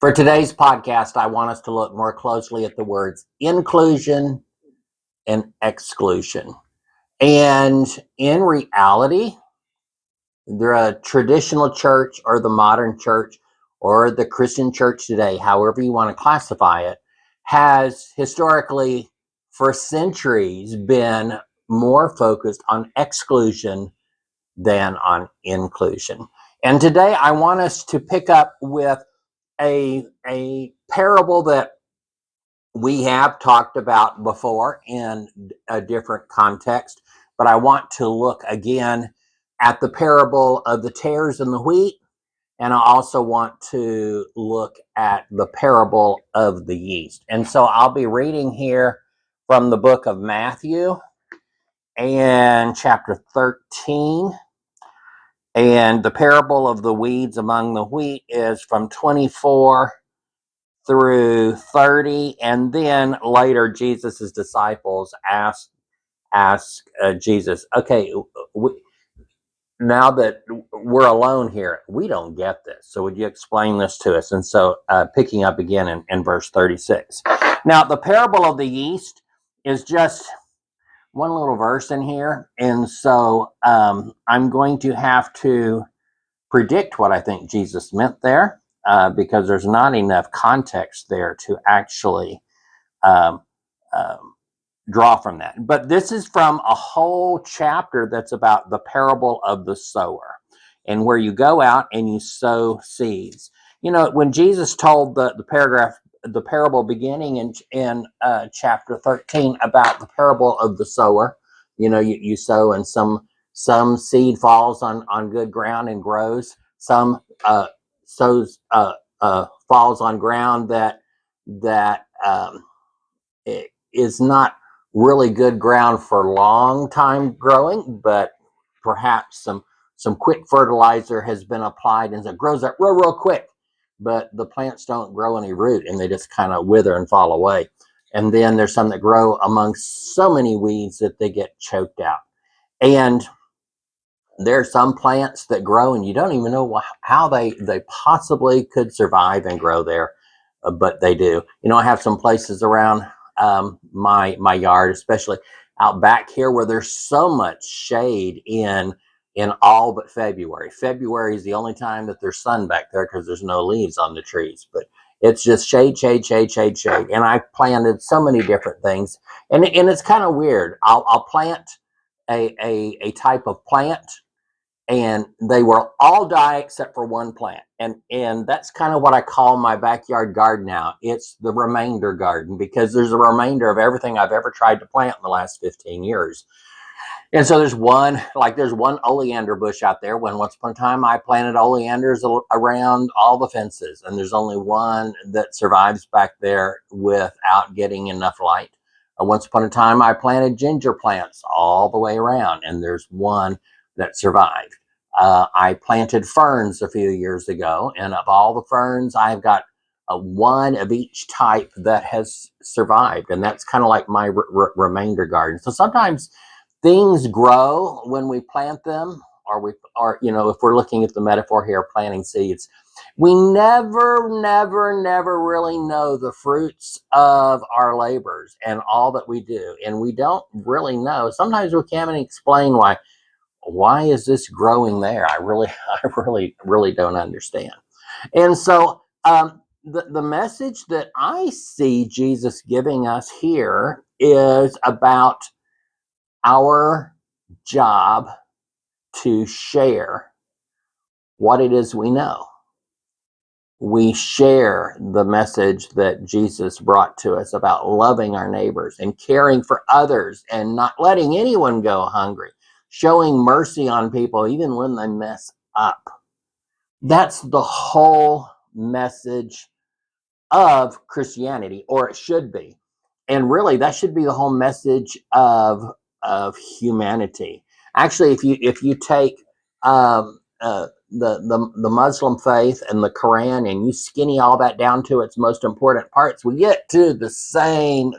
For today's podcast, I want us to look more closely at the words inclusion and exclusion. And in reality, the traditional church or the modern church or the Christian church today, however you want to classify it, has historically for centuries been more focused on exclusion than on inclusion. And today I want us to pick up with a parable that we have talked about before in a different context, but I want to look again at the parable of the tares and the wheat, and I also want to look at the parable of the yeast. And so I'll be reading here from the book of Matthew and chapter 13. And the parable of the weeds among the wheat is from 24 through 30, and then later Jesus's disciples ask Jesus, okay, now that we're alone here, we don't get this, so would you explain this to us? And so picking up again in verse 36. Now the parable of the yeast is just one little verse in here, and so I'm going to have to predict what I think Jesus meant there, because there's not enough context there to actually um, draw from that. But this is from a whole chapter that's about the parable of the sower, and where you go out and you sow seeds. You know, when Jesus told the parable beginning in chapter 13 about the parable of the sower, you know, you sow and some seed falls on good ground and grows. Some falls on ground that it is not really good ground for long time growing, but perhaps some quick fertilizer has been applied and it grows up real quick, but the plants don't grow any root and they just kind of wither and fall away. And then there's some that grow among so many weeds that they get choked out. And there are some plants that grow and you don't even know how they possibly could survive and grow there, but they do. You know, I have some places around my yard, especially out back here, where there's so much shade in all but February. February is the only time that there's sun back there because there's no leaves on the trees, but it's just shade. And I've planted so many different things, and it's kind of weird. I'll plant a type of plant, and they will all die except for one plant. And that's kind of what I call my backyard garden now. It's the remainder garden, because there's a remainder of everything I've ever tried to plant in the last 15 years. And so there's one oleander bush out there when once upon a time I planted oleanders around all the fences, and there's only one that survives back there without getting enough light. Once upon a time I planted ginger plants all the way around, and there's one that survived. I planted ferns a few years ago, and of all the ferns, I've got one of each type that has survived, and that's kind of like my remainder garden. So sometimes things grow when we plant them, or you know, if we're looking at the metaphor here, planting seeds, we never really know the fruits of our labors and all that we do, and we don't really know. Sometimes we can't even explain why is this growing there? I really don't understand. And so the message that I see Jesus giving us here is about our job to share what it is we know. We share the message that Jesus brought to us about loving our neighbors and caring for others and not letting anyone go hungry, showing mercy on people even when they mess up. That's the whole message of Christianity, or it should be. And really, that should be the whole message of humanity. Actually, if you take the Muslim faith and the Quran, and you skinny all that down to its most important parts, we get to the same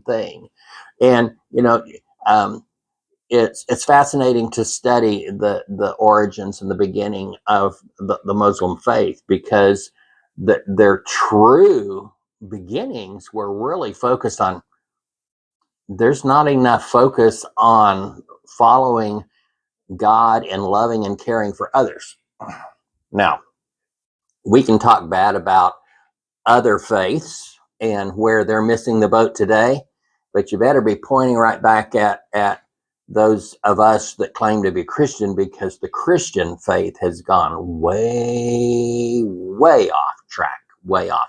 thing. And you know, it's fascinating to study the origins and the beginning of the Muslim faith, because their true beginnings were really focused on, there's not enough focus on following God and loving and caring for others. Now, we can talk bad about other faiths and where they're missing the boat today, but you better be pointing right back at those of us that claim to be Christian, because the Christian faith has gone way off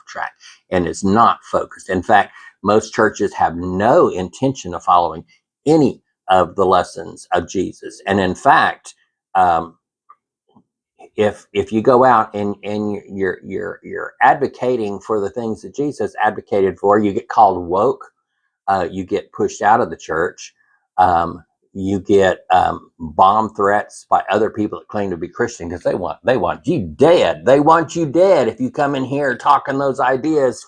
track, and is not focused. In fact, most churches have no intention of following any of the lessons of Jesus. And in fact, if you go out and you're advocating for the things that Jesus advocated for, you get called woke. You get pushed out of the church. You get bomb threats by other people that claim to be Christian, because they want you dead. They want you dead if you come in here talking those ideas,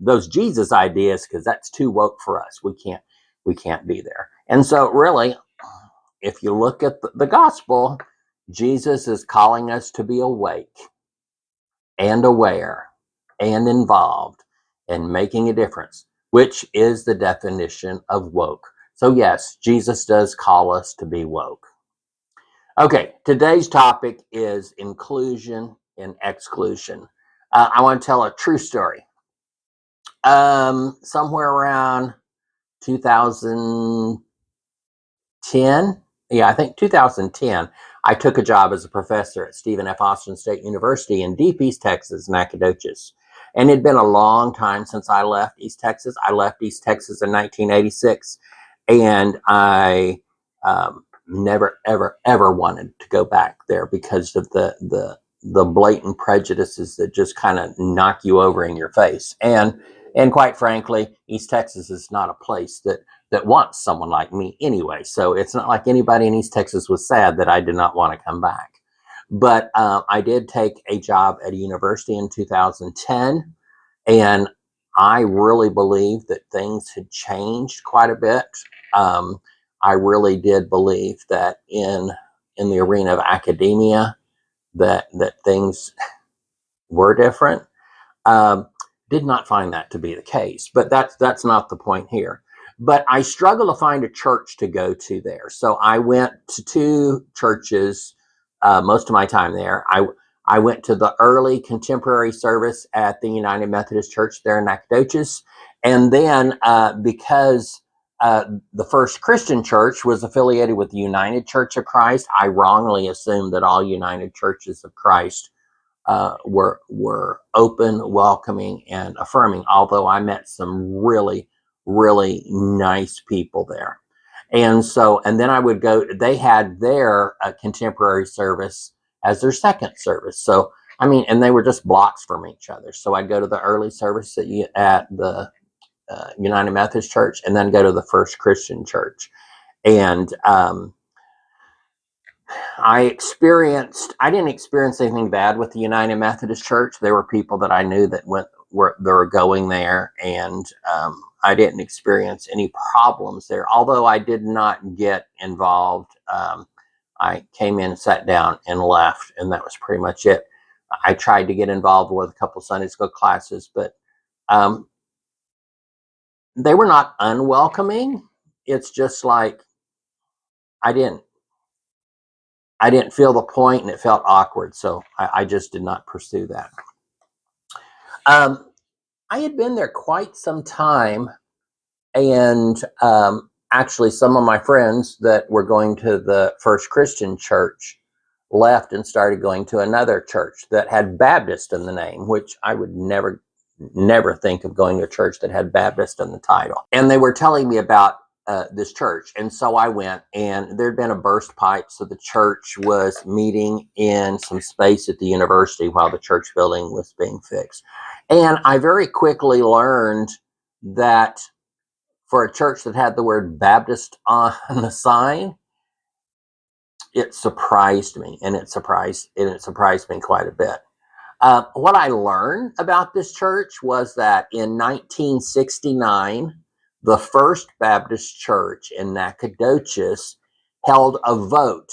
those Jesus ideas, because that's too woke for us. We can't be there. And so, really, if you look at the gospel, Jesus is calling us to be awake and aware and involved and making a difference, which is the definition of woke. So yes, Jesus does call us to be woke. Okay, today's topic is inclusion and exclusion. I want to tell a true story. Somewhere around 2010, I think 2010, I took a job as a professor at Stephen F. Austin State University in Deep East Texas, Nacogdoches. And it'd been a long time since I left East Texas. I left East Texas in 1986, and I never, ever wanted to go back there because of the blatant prejudices that just kind of knock you over in your face. And quite frankly, East Texas is not a place that wants someone like me anyway. So it's not like anybody in East Texas was sad that I did not want to come back. But I did take a job at a university in 2010, and I really believe that things had changed quite a bit. I really did believe that in the arena of academia that things were different. Did not find that to be the case, but that's not the point here. But I struggle to find a church to go to there. So I went to two churches most of my time there. I went to the early contemporary service at the United Methodist Church there in Nacogdoches. And then because the First Christian Church was affiliated with the United Church of Christ, I wrongly assumed that all United Churches of Christ were open, welcoming, and affirming, although I met some really nice people there. And so, and then I would go, they had their contemporary service as their second service. So, I mean, and they were just blocks from each other. So I'd go to the early service at the United Methodist Church, and then go to the First Christian Church. And I didn't experience anything bad with the United Methodist Church. There were people that I knew that were going there, and I didn't experience any problems there. Although I did not get involved. I came in, sat down, and left, and that was pretty much it. I tried to get involved with a couple Sunday school classes, but they were not unwelcoming. It's just like I didn't feel the point, and it felt awkward. So I just did not pursue that. I had been there quite some time, and actually some of my friends that were going to the First Christian Church left and started going to another church that had Baptist in the name, which I would never think of going to a church that had Baptist in the title. And they were telling me about this church. And so I went, and there'd been a burst pipe. So the church was meeting in some space at the university while the church building was being fixed. And I very quickly learned that for a church that had the word Baptist on the sign, it surprised me, and it surprised me quite a bit. What I learned about this church was that in 1969, the First Baptist Church in Nacogdoches held a vote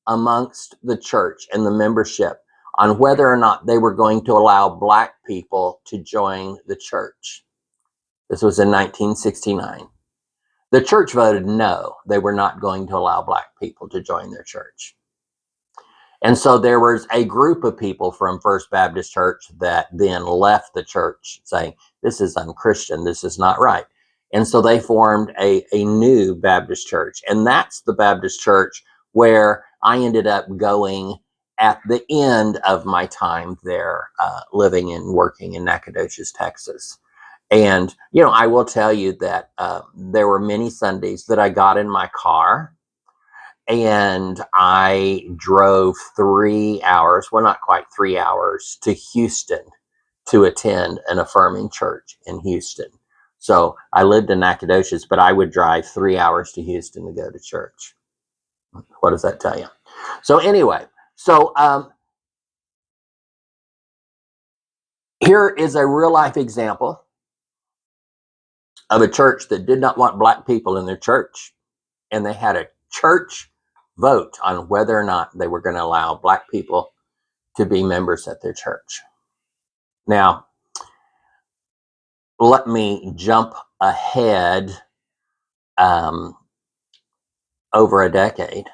amongst the church and the membership on whether or not they were going to allow black people to join the church. This was in 1969. The church voted no, they were not going to allow black people to join their church. And so there was a group of people from First Baptist Church that then left the church saying, this is unchristian, this is not right. And so they formed a new Baptist church. And that's the Baptist church where I ended up going at the end of my time there, living and working in Nacogdoches, Texas. And, I will tell you that there were many Sundays that I got in my car and I drove 3 hours, well, not quite 3 hours, to Houston to attend an affirming church in Houston. So I lived in Nacogdoches, but I would drive 3 hours to Houston to go to church. What does that tell you? So anyway, here is a real life example of a church that did not want black people in their church. And they had a church vote on whether or not they were going to allow black people to be members at their church. Now, let me jump ahead over a decade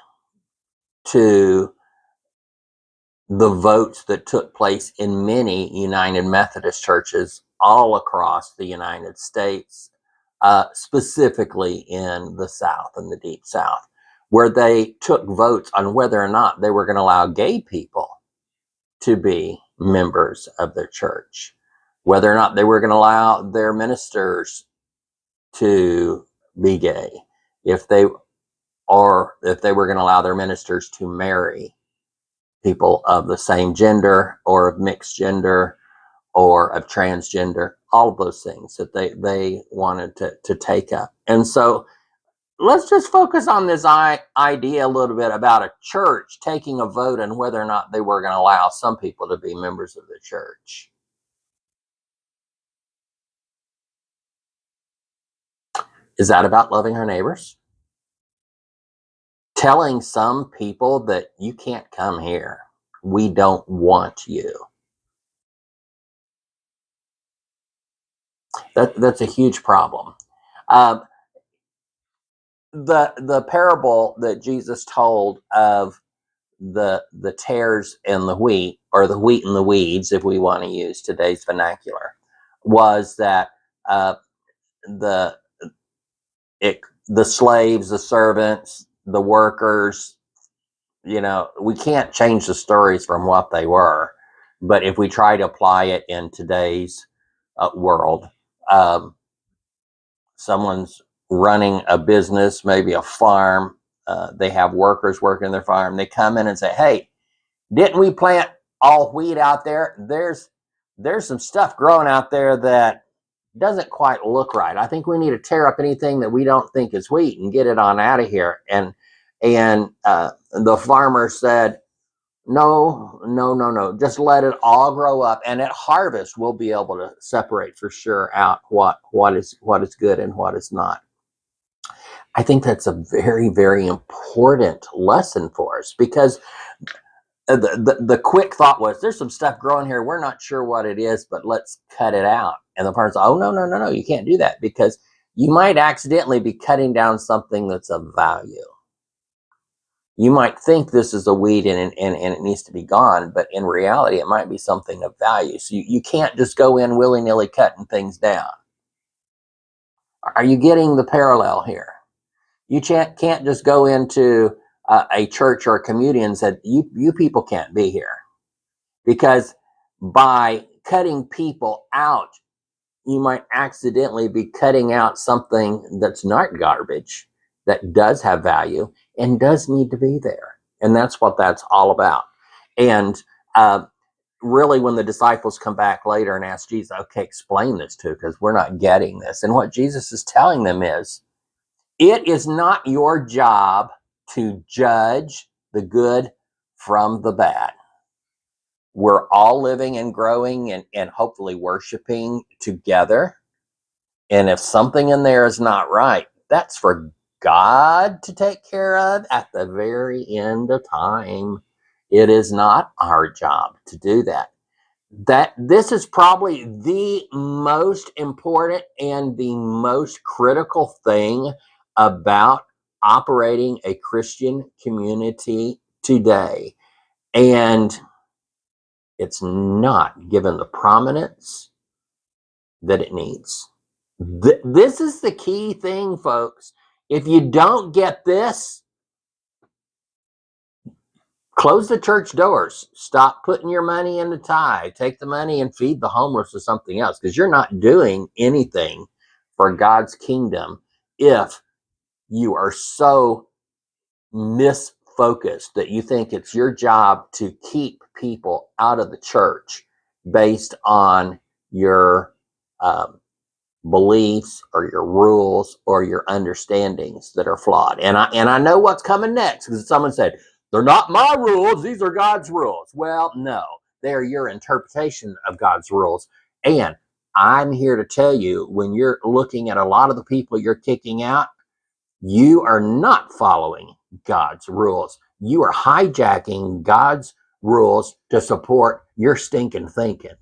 to the votes that took place in many United Methodist churches all across the United States, specifically in the South, in the Deep South, where they took votes on whether or not they were going to allow gay people to be members of their church, whether or not they were going to allow their ministers to be gay, if they were going to allow their ministers to marry people of the same gender or of mixed gender or of transgender, all of those things that they wanted to take up. And so let's just focus on this idea a little bit about a church taking a vote on whether or not they were going to allow some people to be members of the church. Is that about loving our neighbors? Telling some people that you can't come here. We don't want you. That's a huge problem. The parable that Jesus told of the tares and the wheat, or the wheat and the weeds, if we want to use today's vernacular, was that the slaves, the servants, the workers, we can't change the stories from what they were, but if we try to apply it in today's world, someone's running a business, maybe a farm. They have workers working their farm. They come in and say, hey, didn't we plant all wheat out there? There's some stuff growing out there that doesn't quite look right. I think we need to tear up anything that we don't think is wheat and get it on out of here. And the farmer said, no, just let it all grow up, and at harvest we'll be able to separate for sure out what is good and what is not. I think that's a very, very important lesson for us, because the quick thought was, there's some stuff growing here, we're not sure what it is, but let's cut it out. And the farmer said, oh, no, you can't do that, because you might accidentally be cutting down something that's of value. You might think this is a weed and it needs to be gone, but in reality, it might be something of value. So you can't just go in willy-nilly cutting things down. Are you getting the parallel here? You can't just go into a church or a community and said, you people can't be here. Because by cutting people out, you might accidentally be cutting out something that's not garbage, that does have value and does need to be there. And that's what that's all about. And really, when the disciples come back later and ask Jesus, okay, explain this to, because we're not getting this. And what Jesus is telling them is, it is not your job to judge the good from the bad. We're all living and growing and hopefully worshiping together. And if something in there is not right, that's for God to take care of at the very end of time. It is not our job to do that. This is probably the most important and the most critical thing about operating a Christian community today. And it's not given the prominence that it needs. This is the key thing, folks. If you don't get this, close the church doors. Stop putting your money in the tithe. Take the money and feed the homeless or something else, because you're not doing anything for God's kingdom if you are so misfocused that you think it's your job to keep people out of the church based on your beliefs or your rules or your understandings that are flawed. And I know what's coming next, because someone said, they're not my rules, these are God's rules. Well, no, they are your interpretation of God's rules. And I'm here to tell you, when you're looking at a lot of the people you're kicking out, you are not following God's rules. You are hijacking God's rules to support your stinking thinking.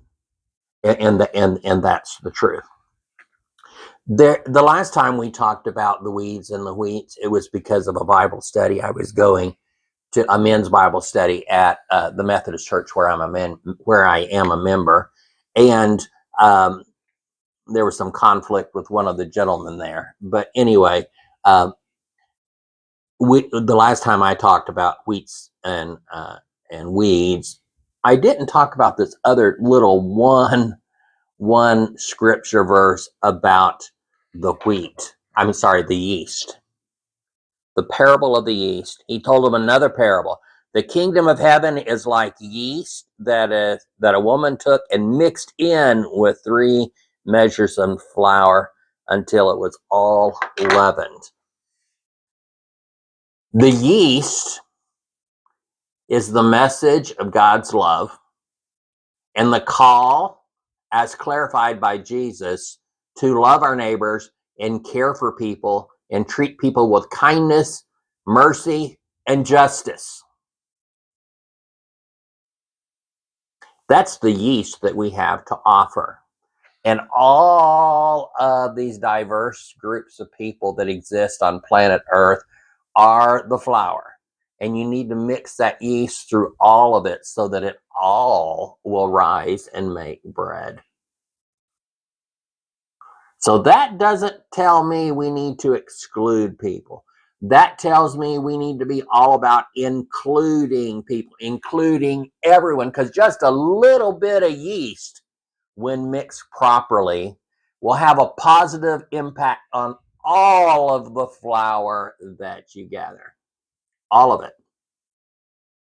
And that's the truth. The last time we talked about the weeds and the wheats, it was because of a Bible study. I was going to a men's Bible study at the Methodist Church where I am a member, and there was some conflict with one of the gentlemen there. But anyway, the last time I talked about wheats and weeds, I didn't talk about this other little one scripture verse about the yeast. The parable of the yeast. He told them another parable. The kingdom of heaven is like yeast that a woman took and mixed in with 3 measures of flour until it was all leavened. The yeast is the message of God's love and the call, as clarified by Jesus, to love our neighbors and care for people and treat people with kindness, mercy, and justice. That's the yeast that we have to offer. And all of these diverse groups of people that exist on planet Earth are the flour. And you need to mix that yeast through all of it so that it all will rise and make bread. So that doesn't tell me we need to exclude people. That tells me we need to be all about including people, including everyone, because just a little bit of yeast, when mixed properly, will have a positive impact on all of the flour that you gather. All of it.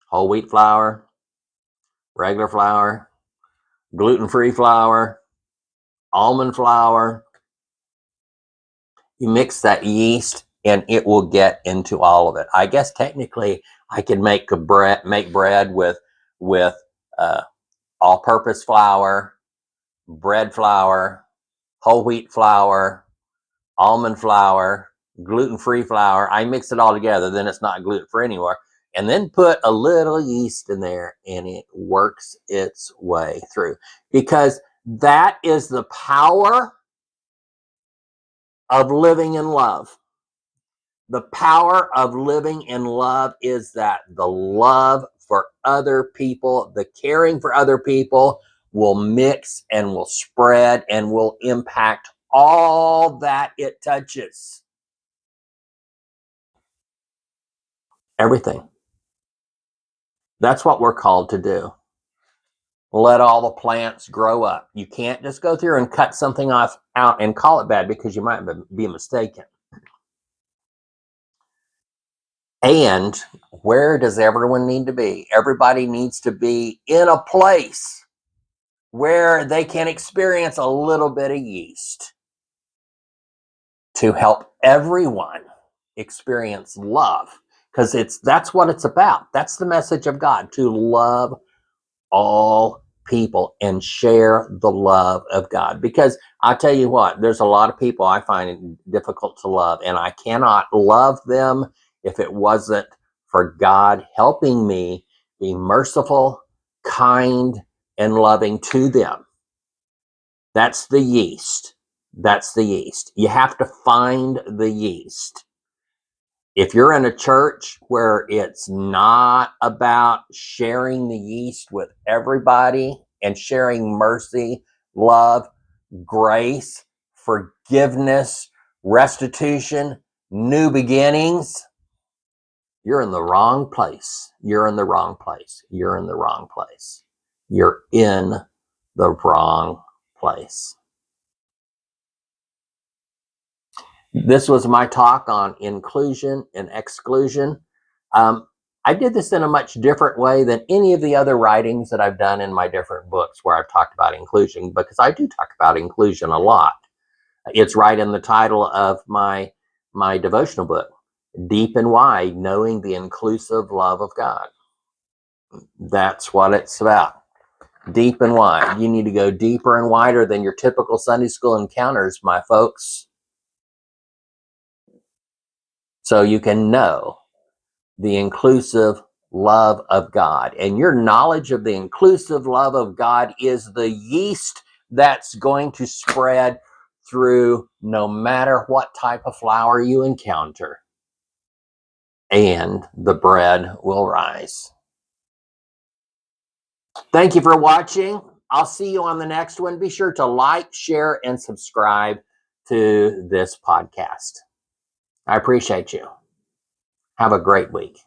Whole wheat flour, regular flour, gluten-free flour, almond flour. You mix that yeast and it will get into all of it. I guess technically I could make bread with all-purpose flour, bread flour, whole wheat flour, almond flour, gluten-free flour. I mix it all together, then it's not gluten-free anymore. And then put a little yeast in there and it works its way through. Because that is the power of living in love. The power of living in love is that the love for other people, the caring for other people, will mix and will spread and will impact all that it touches. Everything. That's what we're called to do. Let all the plants grow up. You can't just go through and cut something out and call it bad, because you might be mistaken. And where does everyone need to be? Everybody needs to be in a place where they can experience a little bit of yeast to help everyone experience love, because that's what it's about. That's the message of God, to love all people and share the love of God. Because I tell you what, there's a lot of people I find it difficult to love, and I cannot love them if it wasn't for God helping me Be merciful, kind, and loving to them. That's the yeast. That's the yeast. You have to find the yeast. If you're in a church where it's not about sharing the yeast with everybody and sharing mercy, love, grace, forgiveness, restitution, new beginnings, you're in the wrong place. You're in the wrong place. You're in the wrong place. You're in the wrong place. This was my talk on inclusion and exclusion. I did this in a much different way than any of the other writings that I've done in my different books where I've talked about inclusion, because I do talk about inclusion a lot. It's right in the title of my devotional book, Deep and Wide, Knowing the Inclusive Love of God. That's what it's about. Deep and wide. You need to go deeper and wider than your typical Sunday school encounters, my folks, so you can know the inclusive love of God. And your knowledge of the inclusive love of God is the yeast that's going to spread through no matter what type of flour you encounter, and the bread will rise. Thank you for watching. I'll see you on the next one. Be sure to like, share, and subscribe to this podcast. I appreciate you. Have a great week.